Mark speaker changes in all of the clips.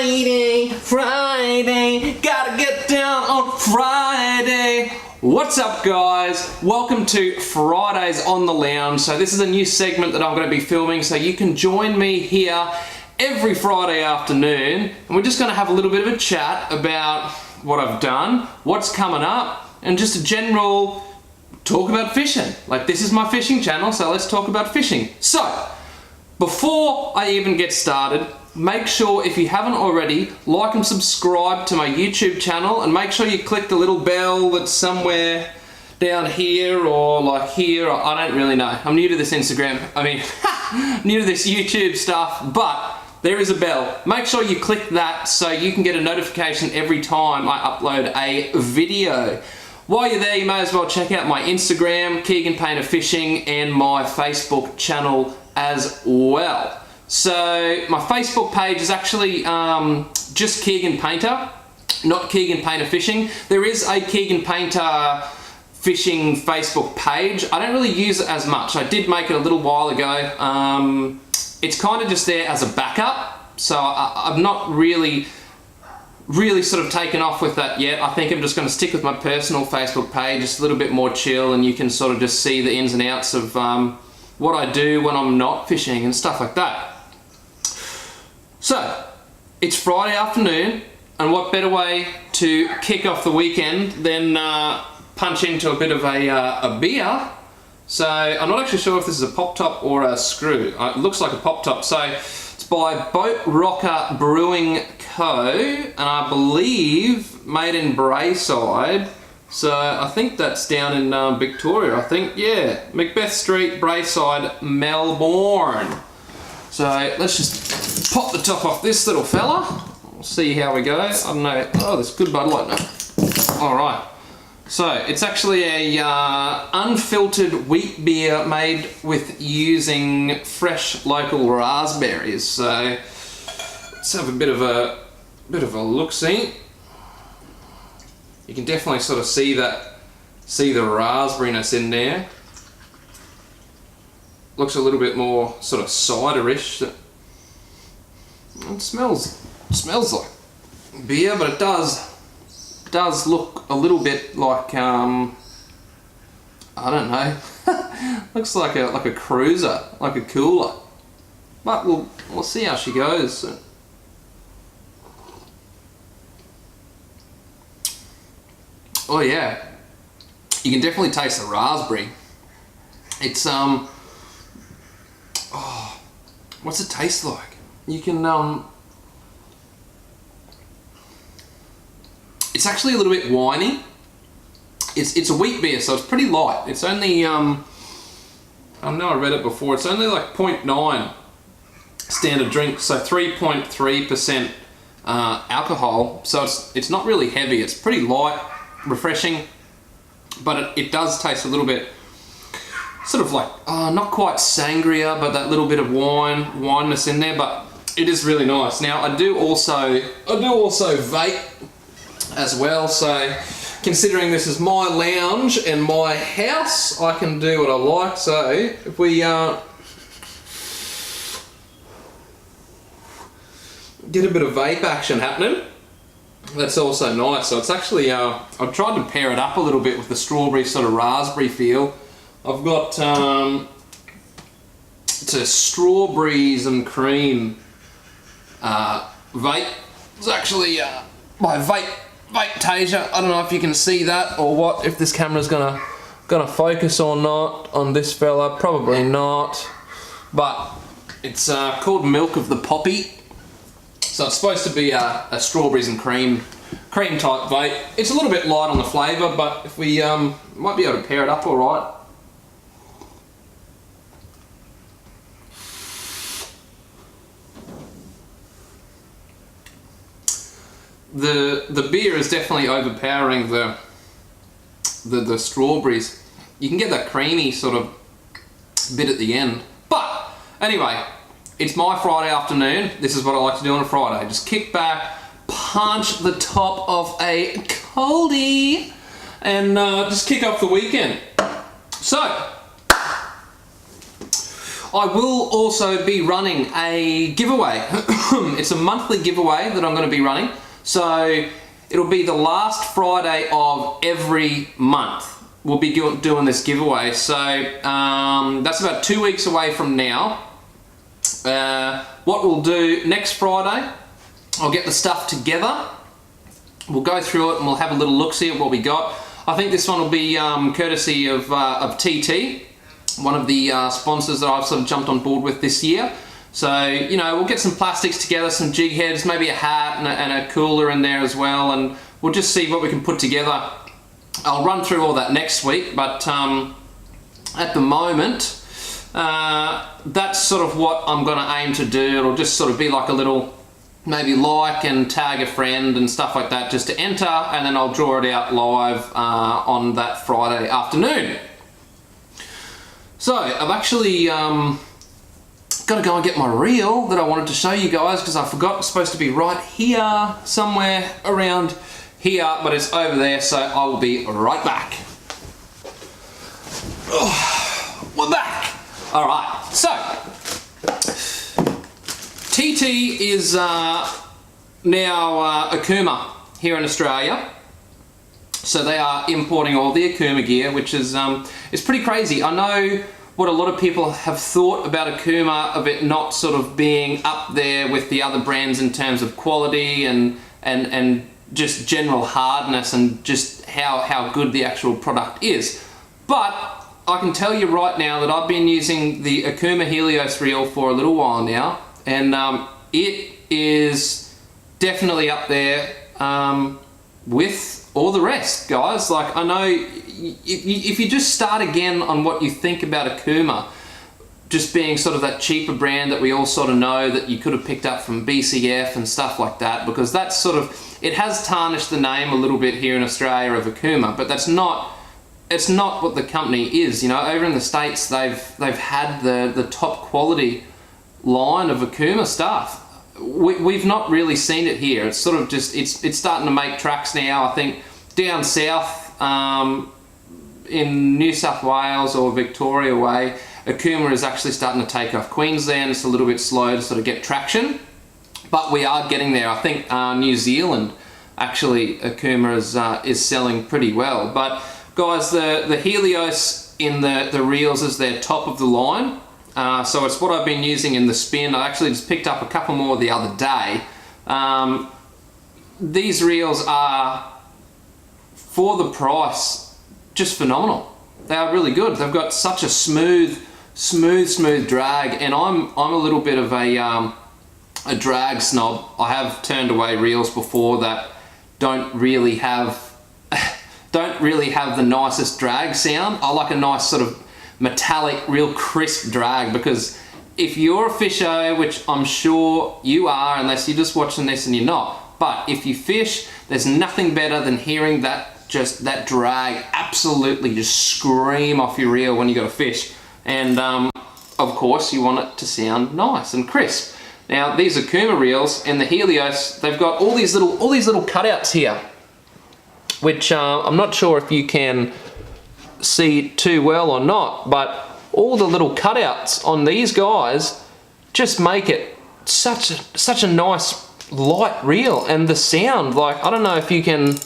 Speaker 1: Friday, gotta get down on Friday. What's up, guys? Welcome to Fridays on the Lounge. So this is a new segment that I'm going to be filming, so you can join me here every Friday afternoon, and we're just going to have a little bit of a chat about what I've done, what's coming up, and just a general talk about fishing. Like, this is my fishing channel, so let's talk about fishing. So, before I even get started, make sure, if you haven't already, like and subscribe to my YouTube channel, and make sure you click the little bell that's somewhere down here or like here. I don't really know. I'm new to this Instagram. New to this YouTube stuff, but there is a bell. Make sure you click that so you can get a notification every time I upload a video. While you're there, you may as well check out my Instagram, Keegan Painter Fishing, and my Facebook channel as well. So my Facebook page is actually just Keegan Painter, not Keegan Painter Fishing. There is a Keegan Painter Fishing Facebook page. I don't really use it as much. I did make it a little while ago. It's kind of just there as a backup, so I'm not really sort of taken off with that yet. I think I'm just going to stick with my personal Facebook page, just a little bit more chill, and you can sort of just see the ins and outs of what I do when I'm not fishing and stuff like that. So, it's Friday afternoon, and what better way to kick off the weekend than punch into a bit of a beer. So, I'm not actually sure if this is a pop top or a screw. It looks like a pop top. So, it's by Boat Rocker Brewing Co. and I believe made in Braeside. So, I think that's down in Victoria, I think. Yeah, Macbeth Street, Braeside, Melbourne. So let's just pop the top off this little fella. We'll see how we go. I don't know. Oh, there's good Bud Light now. All right. So it's actually a unfiltered wheat beer made with using fresh local raspberries. So let's have a bit of a look-see. You can definitely sort of see the raspberryness in there. Looks a little bit more sort of cider-ish. It smells like beer, but it does look a little bit like I don't know. Looks like a cruiser, like a cooler. But we'll see how she goes. Oh yeah, you can definitely taste the raspberry. It's oh, what's it taste like? You can it's actually a little bit winey. It's a wheat beer, so it's pretty light. It's only I know I read it before. It's only like 0.9 standard drink, so 3.3% alcohol. So it's not really heavy. It's pretty light, refreshing, but it does taste a little bit sort of like not quite sangria, but that little bit of wineness in there. But it is really nice. Now I do also vape as well. So considering this is my lounge and my house, I can do what I like. So if we get a bit of vape action happening, that's also nice. So it's actually I've tried to pair it up a little bit with the strawberry sort of raspberry feel. I've got it's a strawberries and cream vape. It's actually my vape taser. I don't know if you can see that or what, if this camera's gonna focus or not on this fella. Probably not, but it's called Milk of the Poppy. So it's supposed to be a strawberries and cream type vape. It's a little bit light on the flavour, but if we might be able to pair it up all right. The beer is definitely overpowering the strawberries. You can get that creamy sort of bit at the end. But anyway, it's my Friday afternoon. This is what I like to do on a Friday. Just kick back, punch the top of a coldie, and just kick off the weekend. So, I will also be running a giveaway. It's a monthly giveaway that I'm going to be running. So it'll be the last Friday of every month. We'll be doing this giveaway. So that's about 2 weeks away from now. What we'll do next Friday, I'll get the stuff together. We'll go through it and we'll have a little look-see at what we got. I think this one will be courtesy of TT, one of the sponsors that I've sort of jumped on board with this year. So, you know, we'll get some plastics together, some jig heads, maybe a hat and a cooler in there as well, and we'll just see what we can put together. I'll run through all that next week, but at the moment, that's sort of what I'm going to aim to do. It'll just sort of be like a little, maybe like and tag a friend and stuff like that just to enter, and then I'll draw it out live on that Friday afternoon. So I've actually got to go and get my reel that I wanted to show you guys, because I forgot it's supposed to be right here, somewhere around here, but it's over there, so I will be right back. Oh, we're back. All right, so TT is now Okuma here in Australia. So they are importing all the Okuma gear, which is it's pretty crazy. I know what a lot of people have thought about Okuma, of it not sort of being up there with the other brands in terms of quality and just general hardness and just how good the actual product is. But I can tell you right now that I've been using the Okuma Helios reel for a little while now, and it is definitely up there with all the rest, guys. Like, I know if you just start again on what you think about Okuma, just being sort of that cheaper brand that we all sort of know that you could have picked up from BCF and stuff like that, because that's sort of, it has tarnished the name a little bit here in Australia of Okuma, but that's not, it's not what the company is. You know, over in the States, they've had the top quality line of Okuma stuff. We've not really seen it here. It's sort of just, it's starting to make tracks now. I think down south in New South Wales or Victoria way, Okuma is actually starting to take off. Queensland, it's a little bit slow to sort of get traction, but we are getting there. I think New Zealand, actually, Okuma is selling pretty well. But guys, the Helios in the reels is their top of the line. So it's what I've been using in the spin. I actually just picked up a couple more the other day. These reels are, for the price, just phenomenal. They are really good. They've got such a smooth drag, and I'm a little bit of a drag snob. I have turned away reels before that don't really have the nicest drag sound. I like a nice sort of metallic, real crisp drag, because if you're a fisher, which I'm sure you are, unless you're just watching this and you're not, but if you fish, there's nothing better than hearing that drag absolutely just scream off your reel when you got a fish. And of course you want it to sound nice and crisp. Now these Okuma reels and the Helios, they've got all these little cutouts here, which I'm not sure if you can see too well or not, but all the little cutouts on these guys just make it such a nice light reel. And the sound, like, I don't know if you can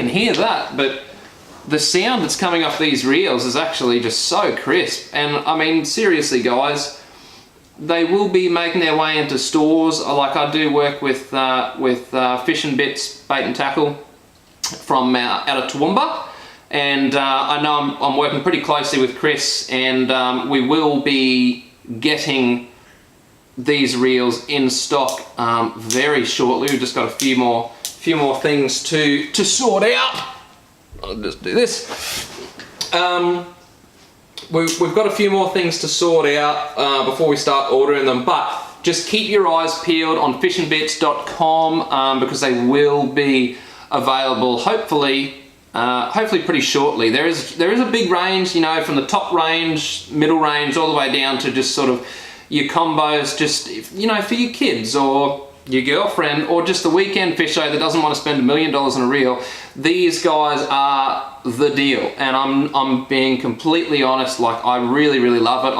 Speaker 1: hear that, but the sound that's coming off these reels is actually just so crisp. And I mean, seriously guys, they will be making their way into stores. Like, I do work with Fish and Bits Bait and Tackle from out of Toowoomba, and I know I'm working pretty closely with Chris, and we will be getting these reels in stock very shortly. We've just got a few more things to sort out. I'll just do this. We've got a few more things to sort out before we start ordering them, but just keep your eyes peeled on fishandbits.com because they will be available hopefully pretty shortly. There is a big range, you know, from the top range, middle range, all the way down to just sort of your combos, just, you know, for your kids or your girlfriend, or just the weekend fisher that doesn't want to spend $1 million on a reel, these guys are the deal. And I'm being completely honest, like I really, really love it.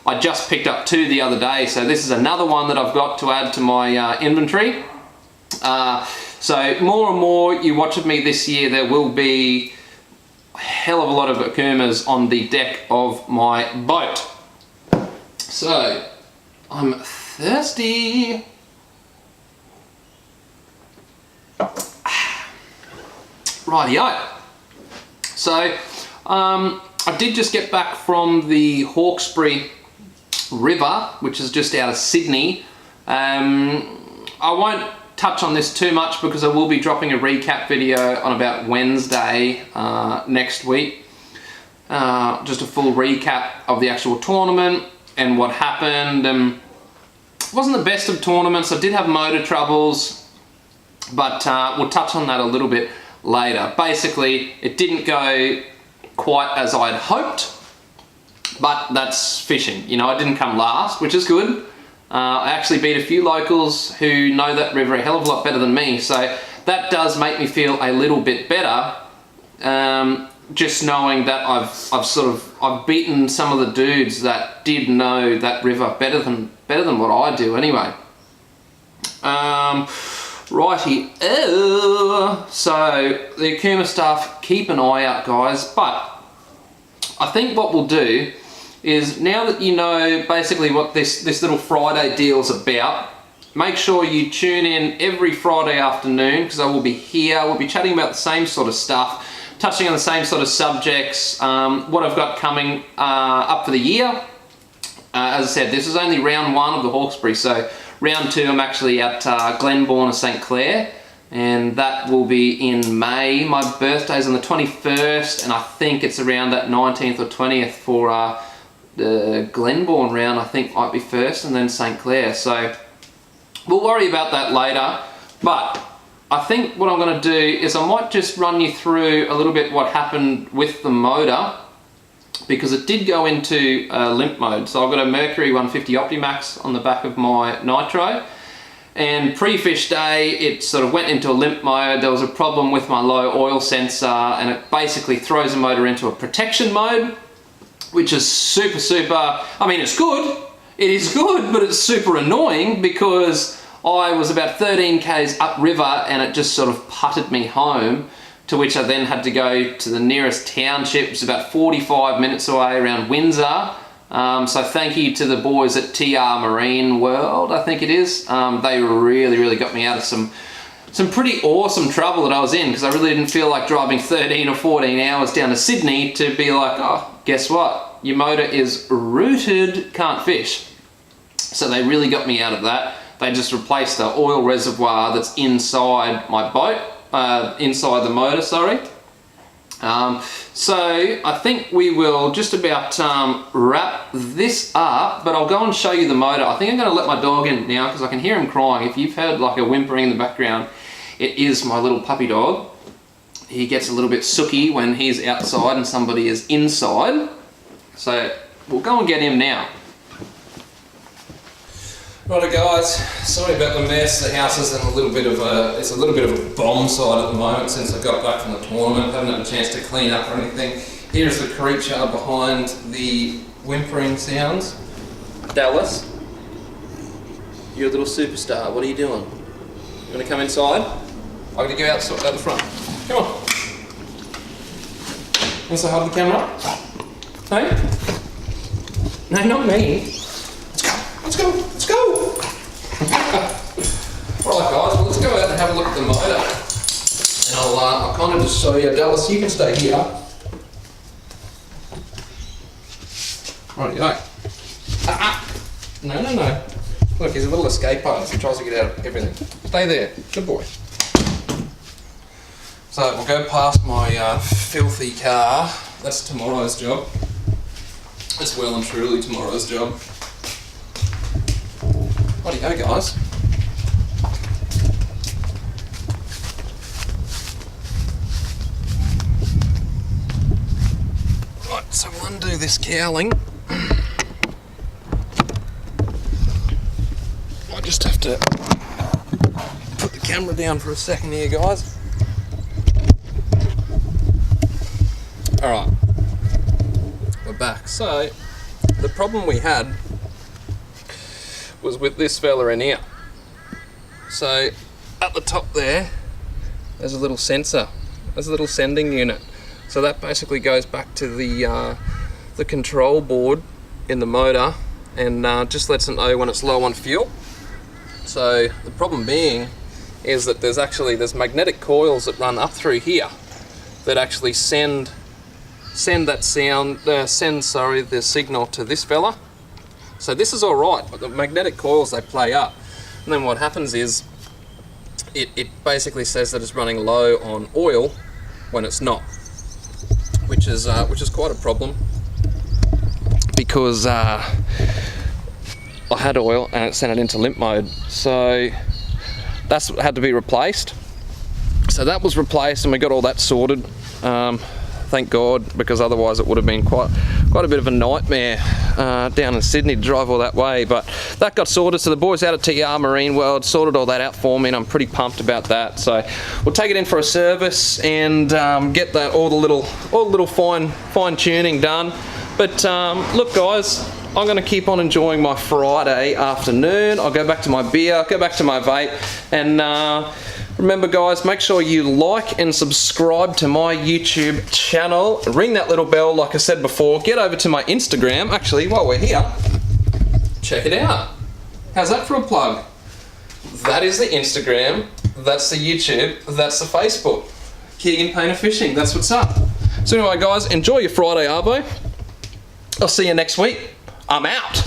Speaker 1: I just picked up 2 the other day, so this is another one that I've got to add to my inventory. So more and more you watch of me this year, there will be a hell of a lot of Okumas on the deck of my boat. So, I'm thirsty. Rightio. So, I did just get back from the Hawkesbury River, which is just out of Sydney. I won't touch on this too much because I will be dropping a recap video on about Wednesday next week. Just a full recap of the actual tournament and what happened. It wasn't the best of tournaments. I did have motor troubles, but we'll touch on that a little bit later. Basically, it didn't go quite as I'd hoped, but that's fishing. You know, I didn't come last, which is good. I actually beat a few locals who know that river a hell of a lot better than me, so that does make me feel a little bit better. Just knowing that I've beaten some of the dudes that did know that river better than what I do anyway. Righty, so the Okuma stuff, keep an eye out, guys. But I think what we'll do is, now that you know basically what this little Friday deal's about, make sure you tune in every Friday afternoon, because I will be here. We'll be chatting about the same sort of stuff, touching on the same sort of subjects, what I've got coming up for the year. As I said, this is only round 1 of the Hawkesbury, so round 2 I'm actually at Glenbourne and St Clair, and that will be in May. My birthday's on the 21st, and I think it's around that 19th or 20th for the Glenbourne round. I think might be first, and then St Clair. So we'll worry about that later, but I think what I'm going to do is I might just run you through a little bit what happened with the motor, because it did go into limp mode. So I've got a Mercury 150 Optimax on the back of my Nitro, and pre-fish day it sort of went into a limp mode. There was a problem with my low oil sensor, and it basically throws the motor into a protection mode, which is super, I mean, it's good, it is good, but it's super annoying because I was about 13 k's upriver and it just sort of putted me home, to which I then had to go to the nearest township. It's about 45 minutes away, around Windsor. So thank you to the boys at TR Marine World, I think it is. They really got me out of some pretty awesome trouble that I was in, because I really didn't feel like driving 13 or 14 hours down to Sydney to be like, oh, guess what? Your motor is rooted, can't fish. So they really got me out of that. They just replaced the oil reservoir that's inside my boat, inside the motor, sorry. So I think we will just about wrap this up, but I'll go and show you the motor. I think I'm going to let my dog in now because I can hear him crying. If you've heard like a whimpering in the background, it is my little puppy dog. He gets a little bit sooky when he's outside and somebody is inside. So we'll go and get him now. Righto guys, sorry about the mess. The house is in a little bit of a bomb site at the moment since I got back from the tournament. Haven't had a chance to clean up or anything. Here's the creature behind the whimpering sounds. Dallas, you're a little superstar. What are you doing? You want to come inside? I'm going to go out the front. Come on. You want to say hi to the camera? No? No, not me. Let's go! Alright guys, well let's go out and have a look at the motor. And I'll kind of just show you. Dallas, you can stay here. Rightio. No. Look, he's a little escape artist. He tries to get out of everything. Stay there. Good boy. So we'll go past my filthy car. That's tomorrow's job. It's well and truly tomorrow's job. Rightio guys. Right, so we'll undo this cowling. I just have to camera down for a second here, guys. Alright, we're back. So, the problem we had was with this fella in here. So, at the top there's a little sensor. There's a little sending unit. So that basically goes back to the control board in the motor and just lets it know when it's low on fuel. So the problem being is that there's magnetic coils that run up through here that actually send the signal to this fella. So this is all right, but the magnetic coils, they play up, and then what happens is it basically says that it's running low on oil when it's not, which is quite a problem, because I had oil and it sent it into limp mode, so that's had to be replaced. So that was replaced and we got all that sorted. Thank God, because otherwise it would have been quite a bit of a nightmare down in Sydney to drive all that way. But that got sorted, so the boys out at TR Marine World sorted all that out for me, and I'm pretty pumped about that. So we'll take it in for a service and get that all the little fine tuning done. But look, guys, I'm going to keep on enjoying my Friday afternoon. I'll go back to my beer, go back to my vape, and remember, guys, make sure you like and subscribe to my YouTube channel. Ring that little bell, like I said before. Get over to my Instagram. Actually, while we're here, check it out. How's that for a plug? That is the Instagram. That's the YouTube. That's the Facebook. Keegan Painter Fishing. That's what's up. So anyway, guys, enjoy your Friday arvo. I'll see you next week. I'm out.